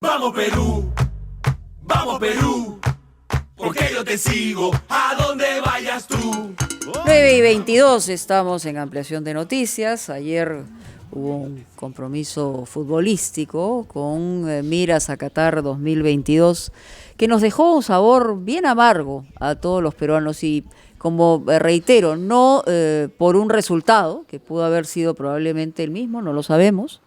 Vamos Perú, porque yo te sigo a donde vayas tú. 9:22 estamos en ampliación de noticias. Ayer hubo un compromiso futbolístico con miras a Qatar 2022 que nos dejó un sabor bien amargo a todos los peruanos y, como reitero, no por un resultado, que pudo haber sido probablemente el mismo, no lo sabemos,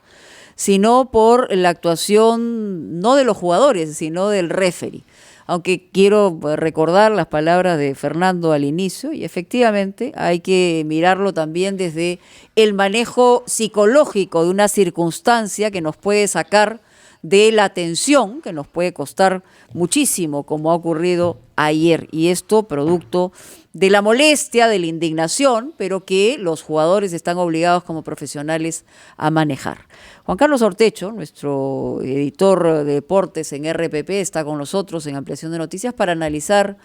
sino por la actuación no de los jugadores, sino del referee. Aunque quiero recordar las palabras de Fernando al inicio, y efectivamente hay que mirarlo también desde el manejo psicológico de una circunstancia que nos puede sacar de la tensión, que nos puede costar muchísimo, como ha ocurrido ayer, y esto producto de la molestia, de la indignación, pero que los jugadores están obligados como profesionales a manejar. Juan Carlos Ortecho, nuestro editor de deportes en RPP, está con nosotros en Ampliación de Noticias para analizar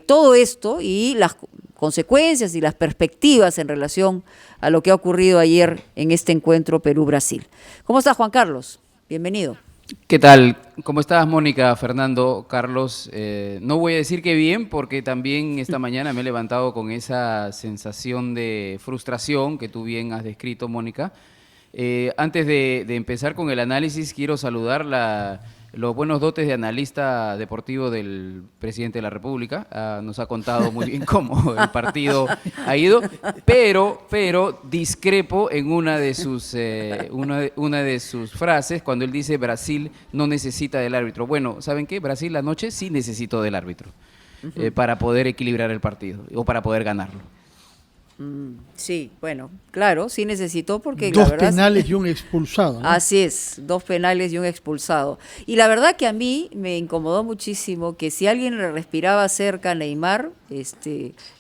todo esto y las consecuencias y las perspectivas en relación a lo que ha ocurrido ayer en este encuentro Perú-Brasil. ¿Cómo está, Juan Carlos? Bienvenido. ¿Qué tal? ¿Cómo estás, Mónica, Fernando, Carlos? No voy a decir que bien, porque también esta mañana me he levantado con esa sensación de frustración que tú bien has descrito, Mónica. Antes de empezar con el análisis, quiero saludar los buenos dotes de analista deportivo del presidente de la República. Nos ha contado muy bien cómo el partido ha ido, pero discrepo en una de sus frases cuando él dice Brasil no necesita del árbitro. Bueno, ¿saben qué? Brasil anoche sí necesitó del árbitro para poder equilibrar el partido o para poder ganarlo. Sí, bueno, claro, sí necesitó porque dos la verdad penales y un expulsado, ¿no? Así es, 2 penales y un expulsado. Y la verdad que a mí me incomodó muchísimo que si alguien le respiraba cerca a Neymar,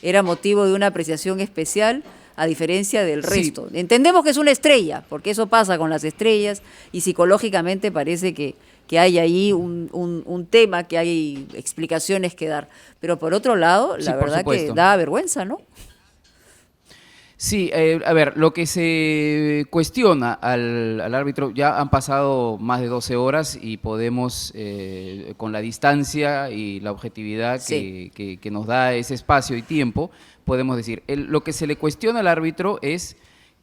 era motivo de una apreciación especial, a diferencia del resto. Sí. Entendemos que es una estrella, porque eso pasa con las estrellas y psicológicamente parece que hay ahí un tema, que hay explicaciones que dar. Pero por otro lado, la verdad que da vergüenza, ¿no? Sí, a ver, lo que se cuestiona al árbitro, ya han pasado más de 12 horas y podemos, con la distancia y la objetividad que nos da ese espacio y tiempo, podemos decir, lo que se le cuestiona al árbitro es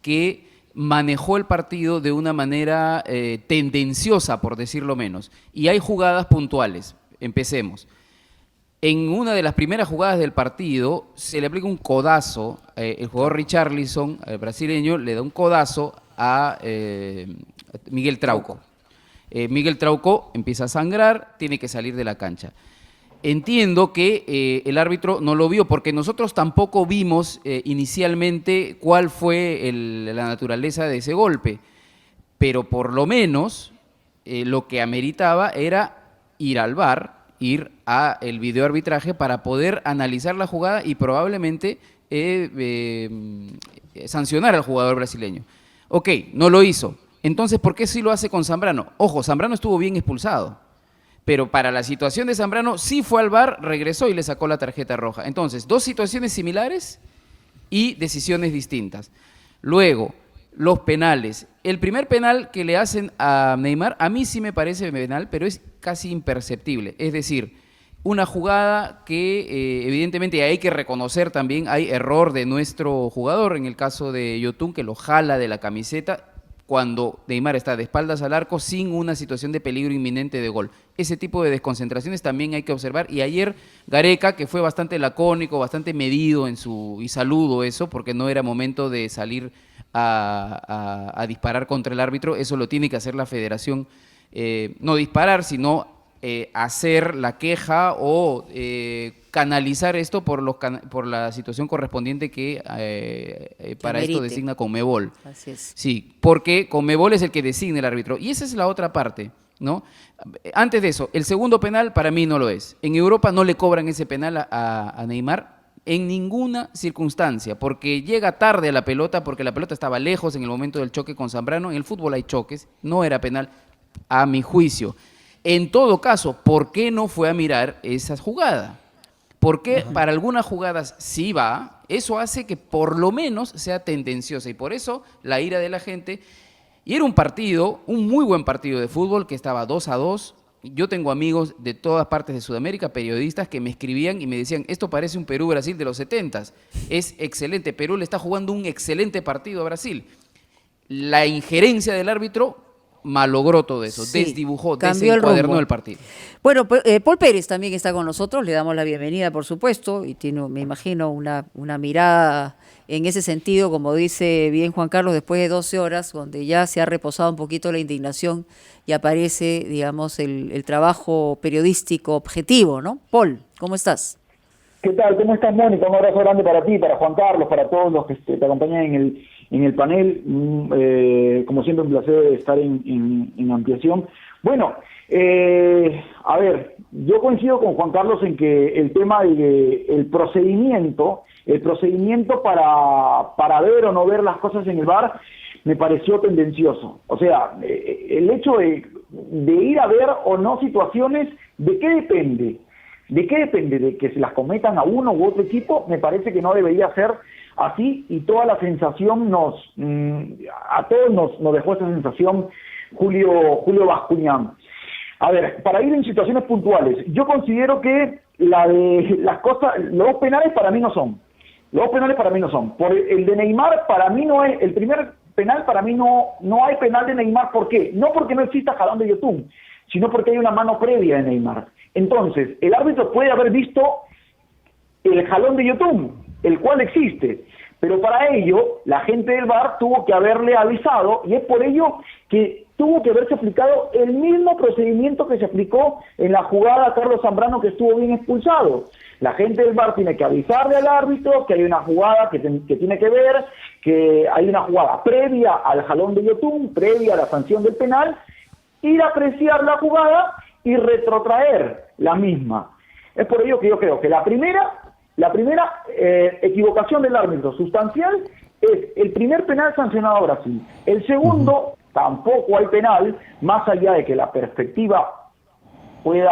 que manejó el partido de una manera tendenciosa, por decirlo menos, y hay jugadas puntuales. Empecemos. En una de las primeras jugadas del partido se le aplica un codazo, el jugador Richarlison, el brasileño, le da un codazo a Miguel Trauco. Miguel Trauco empieza a sangrar, tiene que salir de la cancha. Entiendo que el árbitro no lo vio, porque nosotros tampoco vimos inicialmente cuál fue la naturaleza de ese golpe, pero por lo menos lo que ameritaba era ir al VAR, ir a el videoarbitraje para poder analizar la jugada y probablemente sancionar al jugador brasileño. Ok, no lo hizo. Entonces, ¿por qué sí lo hace con Zambrano? Ojo, Zambrano estuvo bien expulsado, pero para la situación de Zambrano sí fue al VAR, regresó y le sacó la tarjeta roja. Entonces, 2 situaciones similares y decisiones distintas. Luego, los penales. El primer penal que le hacen a Neymar, a mí sí me parece penal, pero es casi imperceptible. Es decir, una jugada que evidentemente hay que reconocer también, hay error de nuestro jugador, en el caso de Yotun, que lo jala de la camiseta cuando Neymar está de espaldas al arco sin una situación de peligro inminente de gol. Ese tipo de desconcentraciones también hay que observar. Y ayer Gareca, que fue bastante lacónico, bastante medido y saludo eso, porque no era momento de salir a disparar contra el árbitro, eso lo tiene que hacer la federación, no disparar, sino hacer la queja o canalizar esto por la situación correspondiente que para esto designa Conmebol. Así es. Sí, porque Conmebol es el que designa el árbitro. Y esa es la otra parte, ¿no? Antes de eso, el segundo penal para mí no lo es. En Europa no le cobran ese penal a Neymar en ninguna circunstancia, porque llega tarde a la pelota, porque la pelota estaba lejos en el momento del choque con Zambrano. En el fútbol hay choques, no era penal, a mi juicio. En todo caso, ¿por qué no fue a mirar esa jugada? Porque para algunas jugadas sí va, eso hace que por lo menos sea tendenciosa, y por eso la ira de la gente. Y era un partido, un muy buen partido de fútbol, que estaba 2-2, yo tengo amigos de todas partes de Sudamérica, periodistas que me escribían y me decían, esto parece un Perú-Brasil de los 70s, es excelente, Perú le está jugando un excelente partido a Brasil. La injerencia del árbitro malogró todo eso, Sí, desdibujó, cambió el desencuadernó rumbo. el partido. Bueno, Paul Pérez también está con nosotros, le damos la bienvenida, por supuesto, y tiene, me imagino, una mirada en ese sentido, como dice bien Juan Carlos, después de 12 horas, donde ya se ha reposado un poquito la indignación y aparece, digamos, el trabajo periodístico objetivo, ¿no? Paul, ¿cómo estás? ¿Qué tal? ¿Cómo estás, Mónica? Un abrazo grande para ti, para Juan Carlos, para todos los que te acompañan en el panel. Como siempre, un placer estar en ampliación. Bueno, a ver, yo coincido con Juan Carlos en que el tema del procedimiento para ver o no ver las cosas en el VAR me pareció tendencioso. O sea, el hecho de ir a ver o no situaciones, ¿de qué depende? ¿De qué depende? ¿De que se las cometan a uno u otro equipo? Me parece que no debería ser así, y toda la sensación a todos nos dejó esa sensación Julio Bascuñán. A ver, para ir en situaciones puntuales, yo considero que los dos penales para mí no son. Los dos penales para mí no son. Por el de Neymar, para mí no es, el primer penal para mí no hay penal de Neymar. ¿Por qué? No porque no exista jalón de Yotún, sino porque hay una mano previa de Neymar. Entonces, el árbitro puede haber visto el jalón de Yotún, el cual existe, pero para ello la gente del VAR tuvo que haberle avisado, y es por ello que tuvo que haberse aplicado el mismo procedimiento que se aplicó en la jugada a Carlos Zambrano, que estuvo bien expulsado. La gente del VAR tiene que avisarle al árbitro que hay una jugada que tiene que ver, que hay una jugada previa al jalón de Yotún, previa a la sanción del penal, ir a apreciar la jugada y retrotraer la misma. Es por ello que yo creo que la primera equivocación del árbitro sustancial es el primer penal sancionado a Brasil. El segundo, tampoco hay penal, más allá de que la perspectiva puede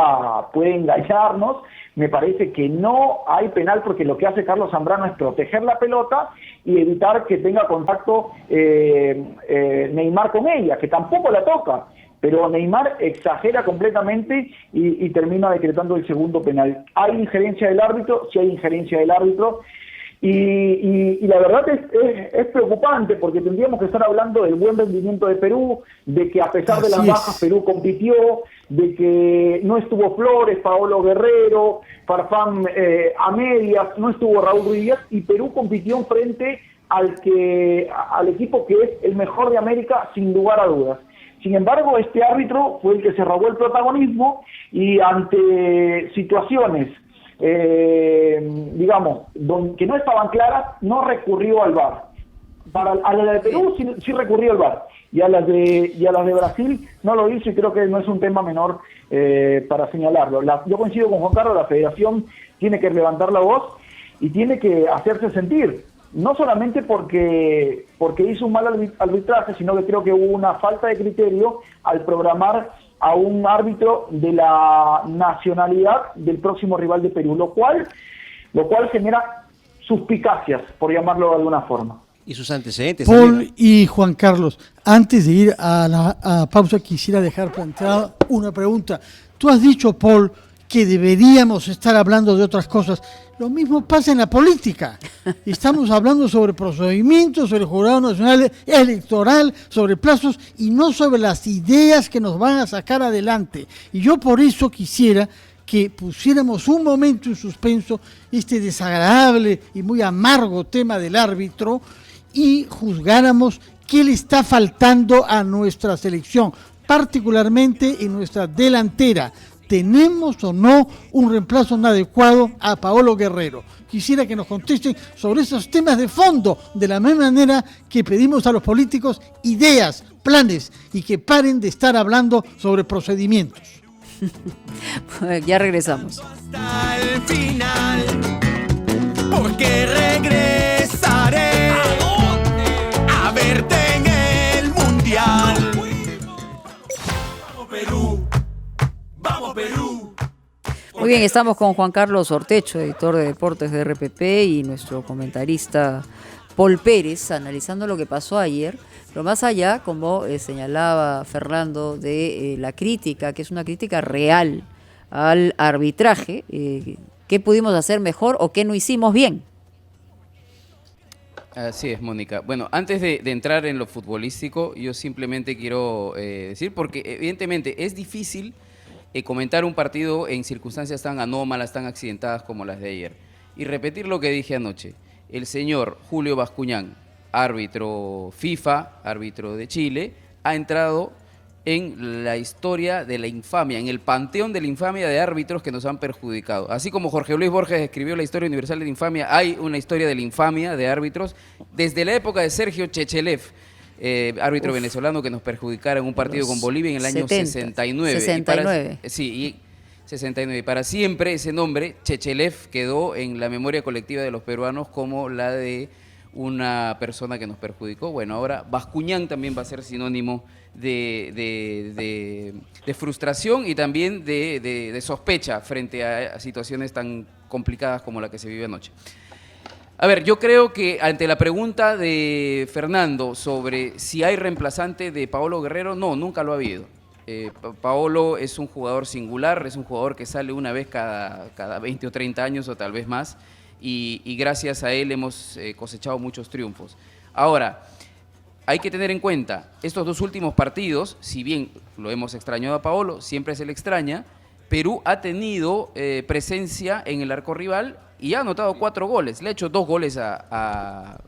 engañarnos. Me parece que no hay penal, porque lo que hace Carlos Zambrano es proteger la pelota y evitar que tenga contacto Neymar con ella, que tampoco la toca. Pero Neymar exagera completamente y termina decretando el segundo penal. ¿Hay injerencia del árbitro? Sí hay injerencia del árbitro. Y la verdad es preocupante, porque tendríamos que estar hablando del buen rendimiento de Perú, de que a pesar de las bajas Perú compitió, de que no estuvo Flores, Paolo Guerrero, Farfán a medias, no estuvo Raúl Ruiz Díaz, y Perú compitió frente al equipo que es el mejor de América, sin lugar a dudas. Sin embargo, este árbitro fue el que se robó el protagonismo, y ante situaciones, digamos, que no estaban claras, no recurrió al VAR. A la de Perú sí recurrió al VAR, y a las de Brasil no lo hizo, y creo que no es un tema menor para señalarlo. Yo coincido con Juan Carlos, la federación tiene que levantar la voz y tiene que hacerse sentir. No solamente porque hizo un mal arbitraje, sino que creo que hubo una falta de criterio al programar a un árbitro de la nacionalidad del próximo rival de Perú, lo cual genera suspicacias, por llamarlo de alguna forma. Y sus antecedentes. Paul también. y Juan Carlos, antes de ir a la pausa, quisiera dejar planteada una pregunta. Tú has dicho, Paul, que deberíamos estar hablando de otras cosas. Lo mismo pasa en la política. Estamos hablando sobre procedimientos, sobre el Jurado Nacional Electoral, sobre plazos, y no sobre las ideas que nos van a sacar adelante. Y yo por eso quisiera que pusiéramos un momento en suspenso este desagradable y muy amargo tema del árbitro, y juzgáramos qué le está faltando a nuestra selección, particularmente en nuestra delantera. ¿Tenemos o no un reemplazo adecuado a Paolo Guerrero? Quisiera que nos contesten sobre esos temas de fondo, de la misma manera que pedimos a los políticos ideas, planes, y que paren de estar hablando sobre procedimientos. Ya regresamos. Hasta el final, porque regresaré a verte en el Mundial. Vamos Perú, vamos Perú. Muy bien, estamos con Juan Carlos Ortecho, editor de deportes de RPP, y nuestro comentarista Paul Pérez, analizando lo que pasó ayer, pero más allá, como señalaba Fernando, de la crítica, que es una crítica real al arbitraje, ¿qué pudimos hacer mejor o qué no hicimos bien? Así es, Mónica. Bueno, antes de entrar en lo futbolístico, yo simplemente quiero decir, porque evidentemente es difícil comentar un partido en circunstancias tan anómalas, tan accidentadas como las de ayer. Y repetir lo que dije anoche. El señor Julio Bascuñán, árbitro FIFA, árbitro de Chile, ha entrado en la historia de la infamia, en el panteón de la infamia de árbitros que nos han perjudicado. Así como Jorge Luis Borges escribió la historia universal de la infamia, hay una historia de la infamia de árbitros desde la época de Sergio Chechelev, árbitro venezolano que nos perjudicara en un partido con Bolivia en el año 69. 69. Sí, 69. Para siempre ese nombre, Chechelev, quedó en la memoria colectiva de los peruanos como la de una persona que nos perjudicó. Bueno, ahora Bascuñán también va a ser sinónimo de frustración y también de sospecha frente a situaciones tan complicadas como la que se vive anoche. A ver, yo creo que ante la pregunta de Fernando sobre si hay reemplazante de Paolo Guerrero, no, nunca lo ha habido. Paolo es un jugador singular, es un jugador que sale una vez cada 20 o 30 años o tal vez más, y gracias a él hemos cosechado muchos triunfos. Ahora, hay que tener en cuenta, estos dos últimos partidos, si bien lo hemos extrañado a Paolo, siempre se le extraña, Perú ha tenido presencia en el arco rival y ha anotado 4 goles. Le ha hecho 2 goles a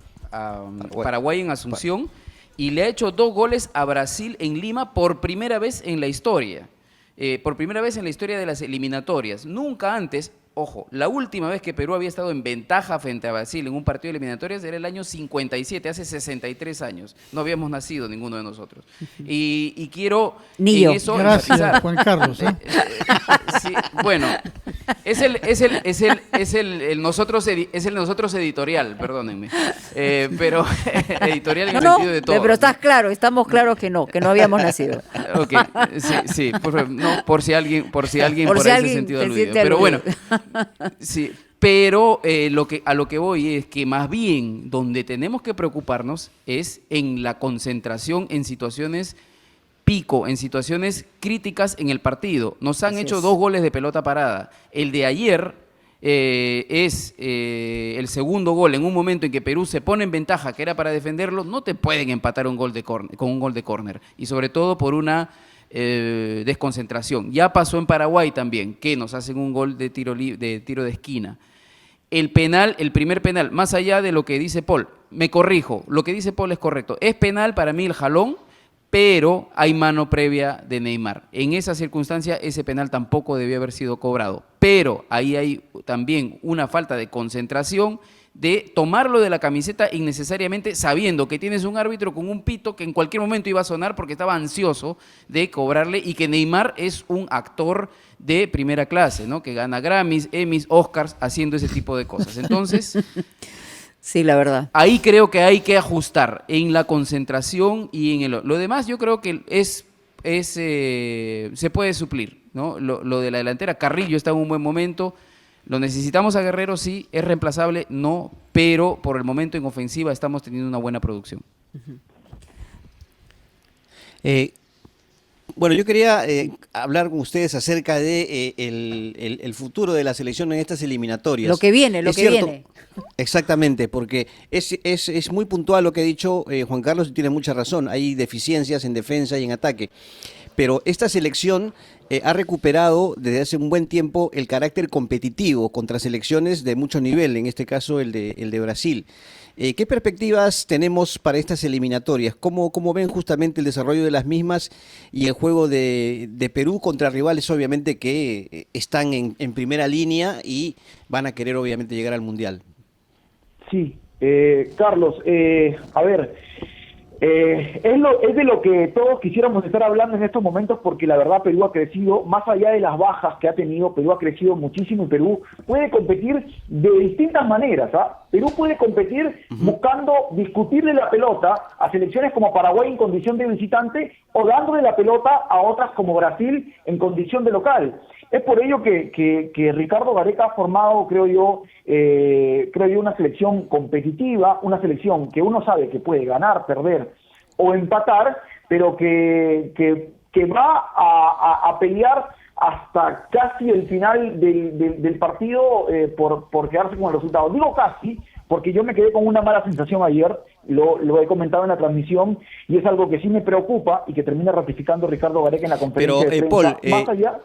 Paraguay en Asunción y le ha hecho 2 goles a Brasil en Lima por primera vez en la historia. Por primera vez en la historia de las eliminatorias. Nunca antes, ojo, la última vez que Perú había estado en ventaja frente a Brasil en un partido de eliminatorias era el año 57, hace 63 años. No habíamos nacido ninguno de nosotros. Y quiero Ni yo. eso Gracias, enfatizar. Juan Carlos. Sí, bueno, es el nosotros editorial, perdónenme. Pero editorial en el sentido de todo. Pero estás claro, estamos claros que no habíamos nacido. Ok, sí, por si alguien por ahí se ha sentido te aludido. siente Pero aludido. bueno, sí, pero a lo que voy es que más bien donde tenemos que preocuparnos es en la concentración en situaciones pico, en situaciones críticas en el partido. Nos han hecho 2 goles de pelota parada. El de ayer es el segundo gol en un momento en que Perú se pone en ventaja, que era para defenderlo. No te pueden empatar con un gol de córner, y sobre todo por una desconcentración. Ya pasó en Paraguay también, que nos hacen un gol de tiro de esquina. El primer penal, más allá de lo que dice Paul, me corrijo, lo que dice Paul es correcto. Es penal para mí el jalón, pero hay mano previa de Neymar. En esa circunstancia, ese penal tampoco debió haber sido cobrado. Pero ahí hay también una falta de concentración, de tomarlo de la camiseta innecesariamente, sabiendo que tienes un árbitro con un pito que en cualquier momento iba a sonar porque estaba ansioso de cobrarle, y que Neymar es un actor de primera clase, ¿no? Que gana Grammys, Emmys, Oscars haciendo ese tipo de cosas. Entonces, Sí, la verdad. ahí creo que hay que ajustar en la concentración y en lo demás. Yo creo que se puede suplir, ¿no? Lo de la delantera, Carrillo está en un buen momento. Lo necesitamos a Guerrero, sí. Es reemplazable, no, pero por el momento en ofensiva estamos teniendo una buena producción. Bueno, yo quería hablar con ustedes acerca de el futuro de la selección en estas eliminatorias. Lo que viene, Es cierto, exactamente, porque es muy puntual lo que ha dicho Juan Carlos, y tiene mucha razón. Hay deficiencias en defensa y en ataque. Pero esta selección ha recuperado desde hace un buen tiempo el carácter competitivo contra selecciones de mucho nivel, en este caso el de Brasil. ¿Qué perspectivas tenemos para estas eliminatorias? ¿Cómo ven justamente el desarrollo de las mismas y el juego de Perú contra rivales obviamente que están en primera línea y van a querer obviamente llegar al Mundial? Sí, Carlos, a ver, Es de lo que todos quisiéramos estar hablando en estos momentos, porque la verdad Perú ha crecido, más allá de las bajas que ha tenido, Perú ha crecido muchísimo y Perú puede competir de distintas maneras. Perú puede competir buscando discutirle la pelota a selecciones como Paraguay en condición de visitante o dándole la pelota a otras como Brasil en condición de local. Es por ello que Ricardo Gareca ha formado, creo yo, una selección competitiva, una selección que uno sabe que puede ganar, perder o empatar, pero que va a pelear hasta casi el final del partido por quedarse con el resultado. Digo casi, porque yo me quedé con una mala sensación ayer, lo he comentado en la transmisión, y es algo que sí me preocupa y que termina ratificando Ricardo Gareca en la conferencia de prensa. Paul, más allá...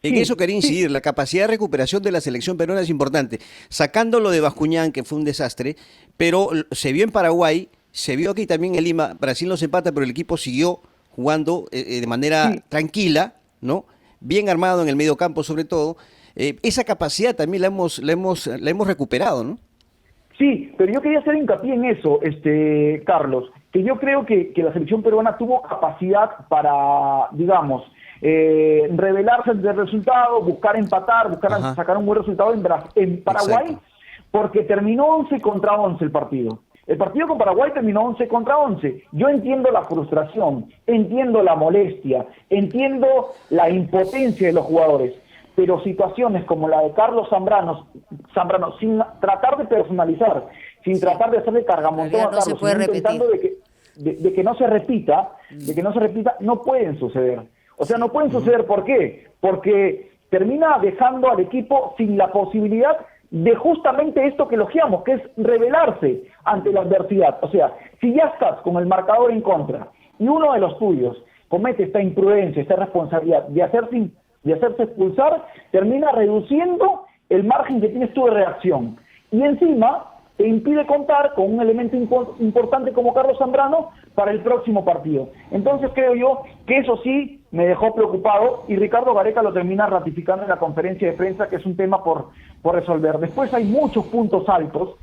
En eso quería incidir, la capacidad de recuperación de la selección peruana es importante. Sacándolo de Bascuñán, que fue un desastre, pero se vio en Paraguay, se vio aquí también en Lima, Brasil nos empata, pero el equipo siguió jugando de manera tranquila, ¿no? Bien armado en el medio campo sobre todo. Esa capacidad también la hemos recuperado, ¿no? Sí, pero yo quería hacer hincapié en eso, Carlos, que yo creo que la selección peruana tuvo capacidad para, digamos, revelarse del resultado, buscar empatar, buscar sacar un buen resultado en Paraguay. Exacto. Porque terminó 11 contra 11 el partido. El partido con Paraguay terminó 11 contra 11. Yo entiendo la frustración, entiendo la molestia, entiendo la impotencia de los jugadores, pero situaciones como la de Carlos Zambrano, sin tratar de personalizar, sin tratar de hacerle cargamontón a Carlos, intentando de que no se repita, no pueden suceder. O sea, no pueden suceder. ¿Por qué? Porque termina dejando al equipo sin la posibilidad de justamente esto que elogiamos, que es rebelarse ante la adversidad. O sea, si ya estás con el marcador en contra y uno de los tuyos comete esta imprudencia, esta responsabilidad de hacerse expulsar, termina reduciendo el margen que tienes tú de reacción. Y encima te impide contar con un elemento importante como Carlos Zambrano para el próximo partido. Entonces creo yo que eso sí me dejó preocupado, y Ricardo Gareca lo termina ratificando en la conferencia de prensa, que es un tema por resolver. Después hay muchos puntos altos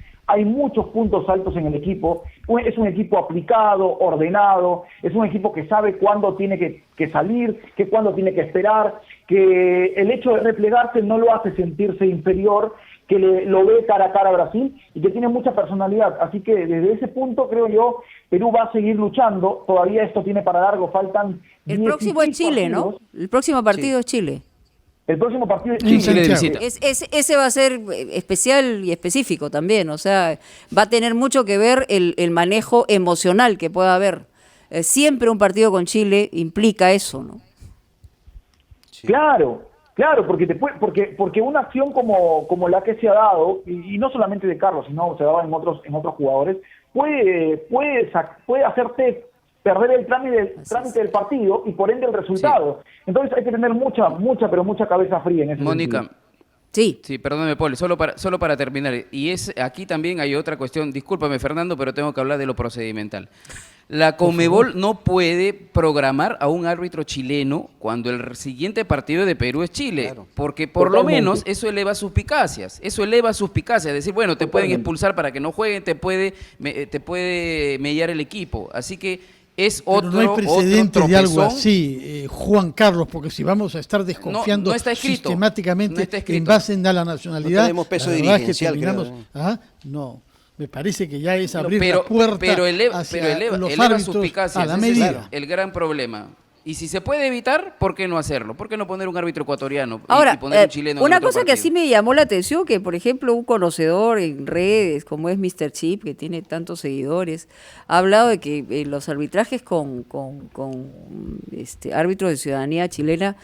en el equipo. Es un equipo aplicado, ordenado, es un equipo que sabe cuándo tiene que salir, que cuándo tiene que esperar, que el hecho de replegarse no lo hace sentirse inferior, que lo ve cara a cara a Brasil y que tiene mucha personalidad. Así que desde ese punto creo yo, Perú va a seguir luchando. Todavía esto tiene para largo, faltan... El próximo es Chile, partidos. ¿no? El próximo partido es Chile. El próximo partido es Chile. Chile de visita. Ese va a ser especial y específico también, o sea, va a tener mucho que ver el manejo emocional que pueda haber. Siempre un partido con Chile implica eso, ¿no? Sí. Claro, porque una acción como la que se ha dado, y no solamente de Carlos, sino se daba en otros jugadores, puede hacerte perder el trámite del partido y por ende el resultado. Sí. Entonces hay que tener mucha cabeza fría en ese Mónica. sentido. Sí, perdóname, Paul, solo para terminar. Y aquí también hay otra cuestión. Discúlpame, Fernando, pero tengo que hablar de lo procedimental. La Conmebol no puede programar a un árbitro chileno cuando el siguiente partido de Perú es Chile, claro, porque por lo menos eso eleva suspicacias. Decir, bueno, te pueden expulsar para que no jueguen, te puede mellar el equipo. Así que es otro Pero no hay precedentes de algo tropezón. Así, Juan Carlos, porque si vamos a estar desconfiando no está escrito, sistemáticamente en base a la nacionalidad, no tenemos peso la verdad es que dirigencial, terminamos, no, me parece que ya es abrir la puerta hacia los eleva árbitros suspicacias, a la ese medida. es el gran problema. Y si se puede evitar, ¿por qué no hacerlo? ¿Por qué no poner un árbitro ecuatoriano Ahora, y poner un chileno? Una en otro cosa que partido? así me llamó la atención, que por ejemplo un conocedor en redes, como es Mr. Chip, que tiene tantos seguidores, ha hablado de que los arbitrajes con árbitros de ciudadanía chilena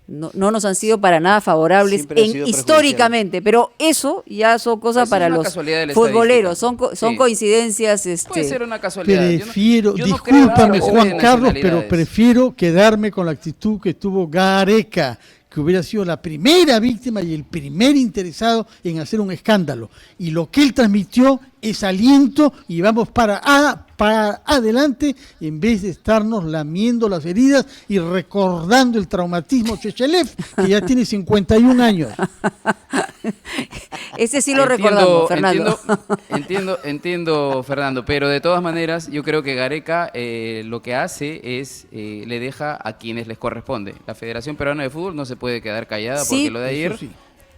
no nos han sido para nada favorables históricamente, pero eso ya son cosas para los futboleros, son coincidencias. Puede ser una casualidad. Discúlpame Juan Carlos, pero prefiero quedarme con la actitud que tuvo Gareca, que hubiera sido la primera víctima y el primer interesado en hacer un escándalo. Y lo que él transmitió es aliento y vamos para adelante en vez de estarnos lamiendo las heridas y recordando el traumatismo Chechelev, que ya tiene 51 años. Ese sí lo recordamos, Fernando. Entiendo, Fernando, pero de todas maneras yo creo que Gareca lo que hace es le deja a quienes les corresponde. La Federación Peruana de Fútbol no se puede quedar callada porque lo de ayer... Eso sí.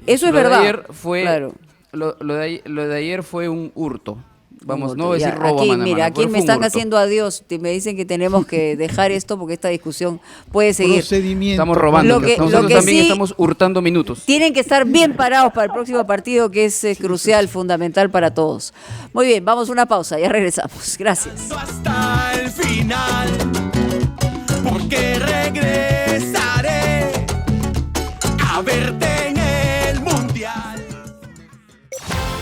Eso es lo de verdad. ayer fue, Claro. lo de ayer fue un hurto. Vamos, no Ya, voy a decir robo a aquí, mano a mira, mano, aquí pero me fue un están hurto. haciendo adiós. Me dicen que tenemos que dejar esto porque esta discusión puede seguir. Procedimiento. Estamos robando. Lo que Nosotros también sí- estamos hurtando minutos. Tienen que estar bien parados para el próximo partido, que es crucial, fundamental para todos. Muy bien, vamos a una pausa, ya regresamos. Gracias. Hasta el final.